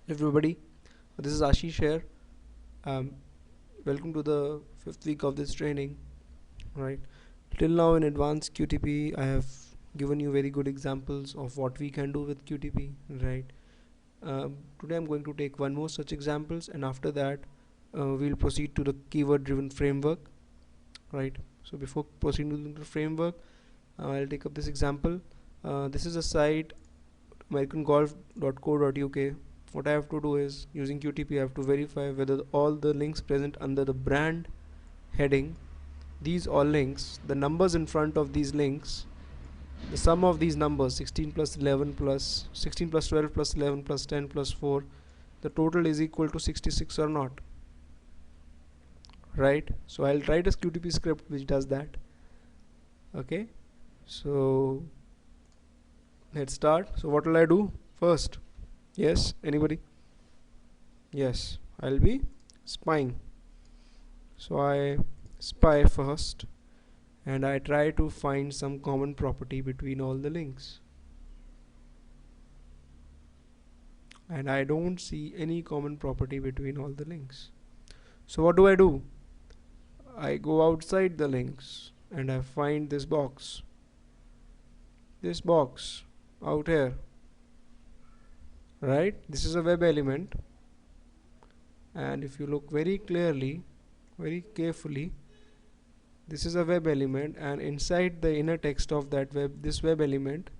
Everybody, this is Ashish here. Um, Welcome to the fifth week of this training. Right, till now in advanced QTP, I have given you very good examples of what we can do with QTP. Right, today I'm going to take one more such examples, and after that, we'll proceed to the keyword-driven framework. Right. So before proceeding to the framework, I'll take up this example. This is a site americangolf.co.uk. What I have to do is, using QTP, I have to verify whether all the links present under the brand heading, these all links, the numbers in front of these links, the sum of these numbers 16 plus 11 plus 16 plus 12 plus 11 plus 10 plus 4, the total is equal to 66 or not. Right, so I'll write a QTP script which does that. Okay, so let's start. So what will I do first? Yes, anybody? Yes, I'll be spying. So I spy first and I try to find some common property between all the links, and I don't see any common property between all the links. So what do? I go outside the links and I find this box out here. Right, this is a web element, and if you look very clearly, very carefully, this is a web element, and inside the inner text of this web element,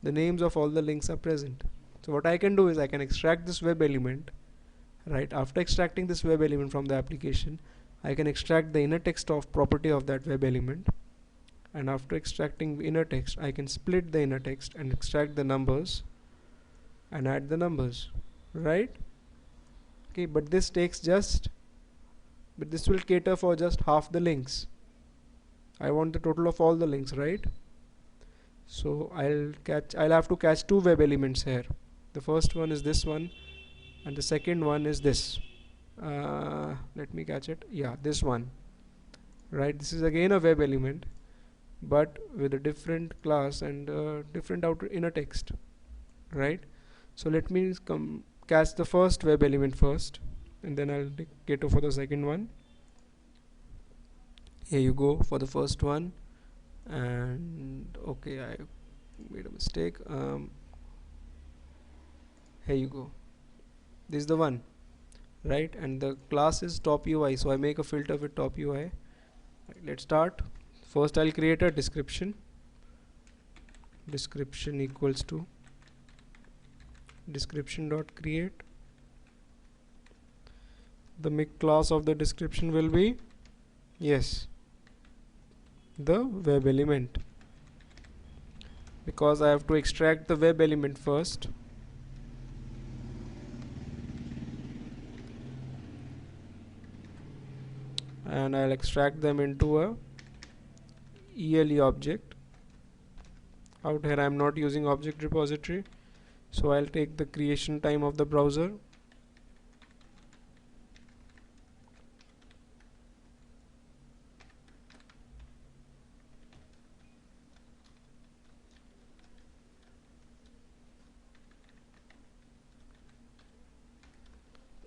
the names of all the links are present. So what I can do is I can extract this web element. Right, after extracting this web element from the application, I can extract the inner text of property of that web element, and after extracting inner text, I can split the inner text and extract the numbers and add the numbers. Right, okay, but this will cater for just half the links. I want the total of all the links, right? So I'll have to catch two web elements here. The first one is this one, and the second one is this. Let me catch it. Yeah, this one. Right, this is again a web element, but with a different class and different outer inner text. Right, so let me catch the first web element first, and then I'll cater for the second one. Here you go for the first one, and okay, I made a mistake. Here you go, this is the one. Right, and the class is top UI, so I make a filter with top UI. Right, let's start. First I'll create a description equals to description.create. The make class of the description will be, yes, the web element, because I have to extract the web element first. And I'll extract them into a ELE object. Out here I'm not using object repository, so I'll take the creation time of the browser.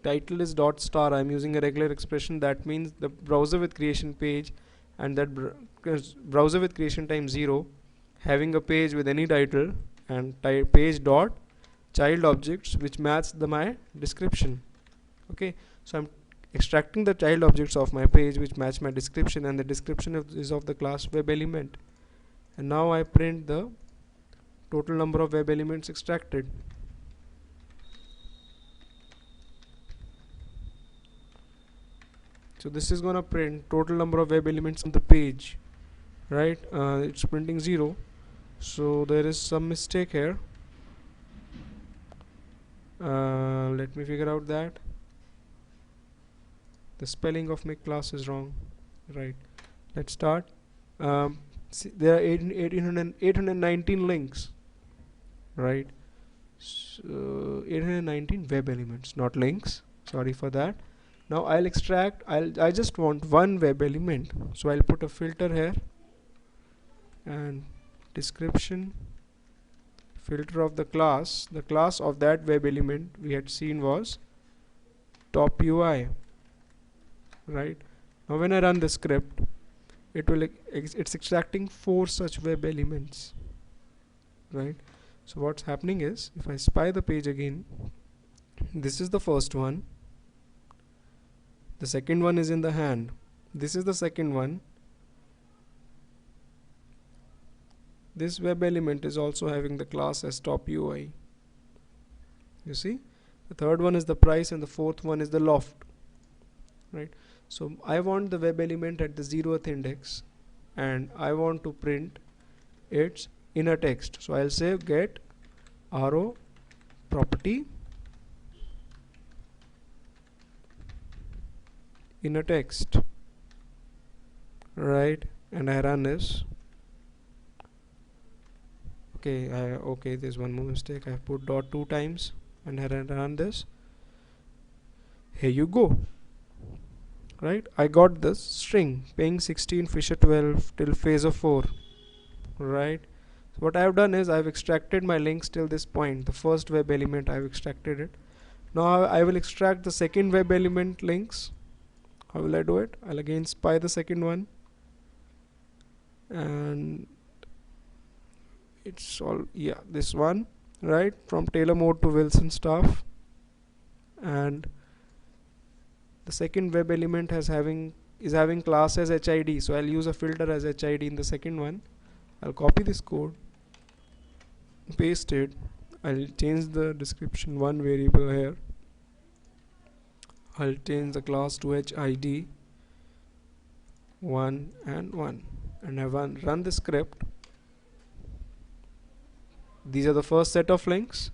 Title is dot star. I'm using a regular expression, that means the browser with creation page, and that browser with creation time 0 having a page with any title, and page dot child objects which match my description. Okay, so I'm extracting the child objects of my page which match my description, and the description is of the class web element. And now I print the total number of web elements extracted. So this is gonna print total number of web elements on the page. Right, it's printing 0, so there is some mistake here. Let me figure out that the spelling of my class is wrong. Right, let's start. See, there are 819 links. Right, so 819 web elements, not links, sorry for that. Now I'll extract, I just want one web element, so I'll put a filter here, and description filter of the class of that web element we had seen was top UI, right? Now when I run the script, it's extracting 4 such web elements, right? So what's happening is, if I spy the page again, this is the first one, the second one is in the hand, this is the second one, this web element is also having the class as top UI. You see, the third one is the price and the fourth one is the loft, right? So I want the web element at the 0th index and I want to print its inner text. So I'll say get arrow property inner text, right? And I run this. Okay, there's one more mistake. I put dot 2 times and I run this. Here you go, right? I got this string paying 16, Fisher 12 till phaser 4, right? So what I've done is I've extracted my links till this point. The first web element, I've extracted it. Now I will extract the second web element links. How will I do it? I'll again spy the second one, and it's all, yeah, this one, right? From Taylor mode to Wilson staff, and the second web element is having class as HID, so I'll use a filter as HID in the second one. I'll copy this code, paste it. I'll change the description one variable here. I'll change the class to HID 1 and 1, and I run the script. These are the first set of links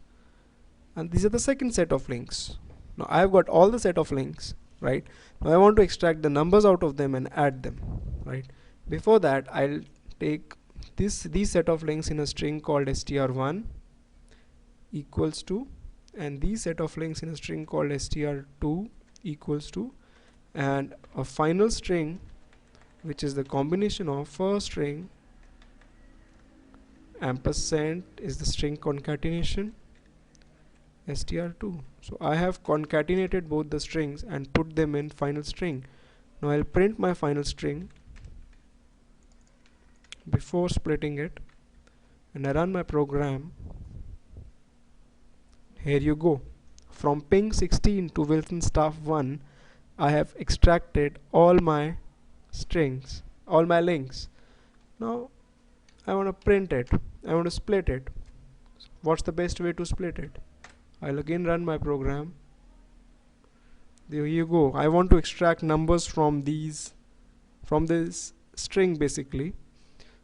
and these are the second set of links. Now I've got all the set of links, right? Now I want to extract the numbers out of them and add them, right? Before that, I'll take these set of links in a string called str1 equals to, and these set of links in a string called str2 equals to, and a final string which is the combination of first string ampersand is the string concatenation str2. So I have concatenated both the strings and put them in final string. Now I'll print my final string before splitting it, and I run my program. Here you go. From ping 16 to Wilson staff 1, I have extracted all my strings, all my links. Now I want to print it, I want to split it. What's the best way to split it? I'll again run my program. There you go. I want to extract numbers from this string basically.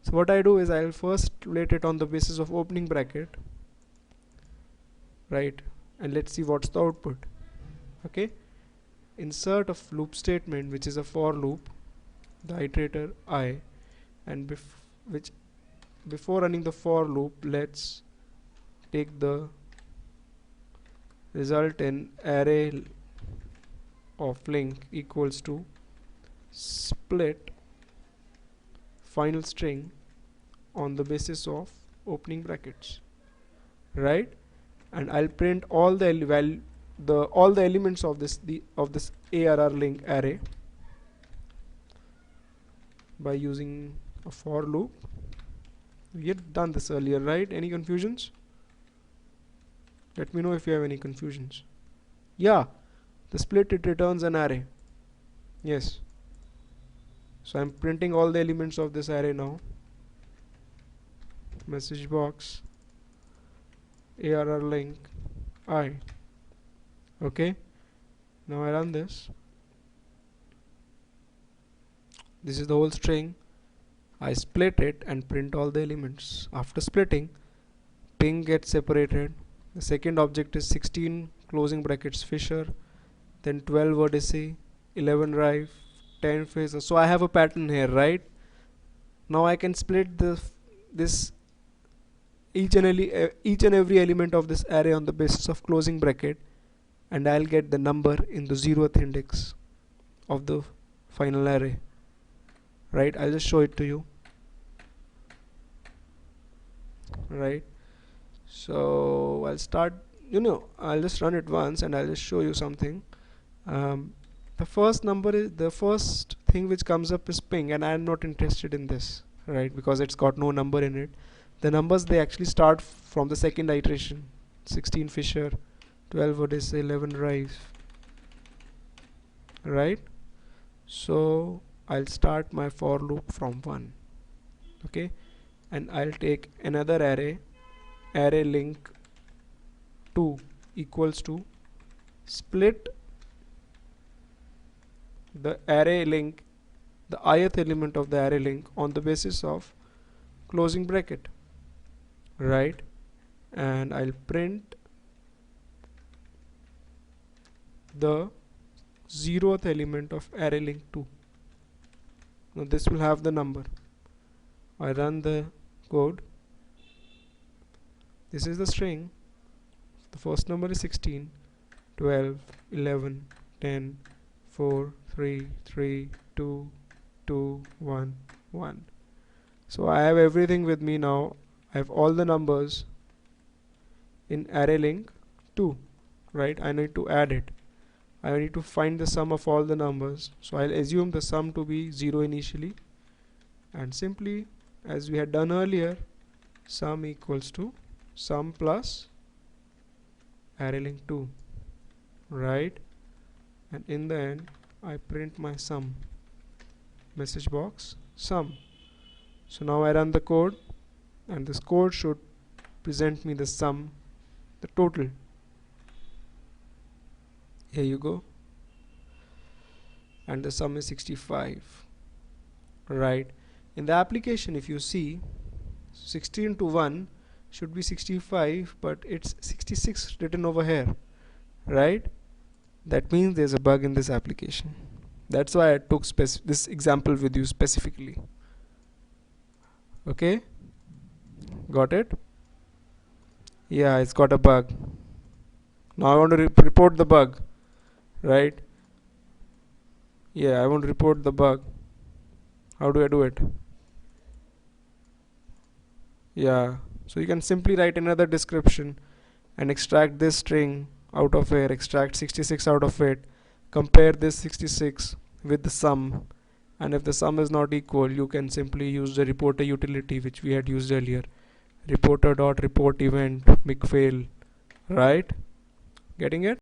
So what I do is I'll first split it on the basis of opening bracket, right? And let's see what's the output. Okay, insert a loop statement which is a for loop, the iterator I, and before running the for loop, let's take the result in array of link equals to split final string on the basis of opening brackets, right? And I'll print all the elements of this ARR link array by using a for loop. We had done this earlier, right? Any confusions? Let me know if you have any confusions. Yeah, the split, it returns an array. Yes. So I'm printing all the elements of this array now. Message box, ARR link, I. Okay. Now I run this. This is the whole string. I split it and print all the elements. After splitting, ping gets separated. The second object is 16 closing brackets Fisher, then 12 Odyssey, 11 Rive, 10 Phaser. So I have a pattern here, right? Now I can split each and every element of this array on the basis of closing bracket, and I'll get the number in the 0th index of the final array, right? I'll just show it to you, right? So I'll start, I'll just run it once and I'll just show you something. um, the first thing which comes up is ping, and I'm not interested in this, right, because it's got no number in it. The numbers, they actually start from the second iteration: 16 Fisher, 12 Odyssey, 11 Rise, right? So I'll start my for loop from 1. Okay, and I'll take another array link 2 equals to split the array link, the ith element of the array link, on the basis of closing bracket, right? And I'll print the 0th element of array link 2. Now this will have the number. I run the code. This is the string. The first number is 16, 12, 11, 10, 4, 3, 3, 2, 2, 1, 1. So I have everything with me now. I have all the numbers in array link 2, right? I need to add it. I need to find the sum of all the numbers. So I'll assume the sum to be 0 initially, and simply, as we had done earlier, sum equals to sum plus array link 2, right? And in the end, I print my sum, message box sum. So now I run the code, and this code should present me the sum, the total. Here you go, and the sum is 65, right? In the application, if you see, 16 to 1 should be 65, but it's 66 written over here, right? That means there's a bug in this application. That's why I took this example with you specifically. Okay, got it? Yeah, it's got a bug. Now I want to report the bug, right? Yeah, I want to report the bug. How do I do it? Yeah, so you can simply write another description and extract this string out of here, extract 66 out of it, compare this 66 with the sum, and if the sum is not equal, you can simply use the reporter utility which we had used earlier, reporter.report event big fail, right? Getting it?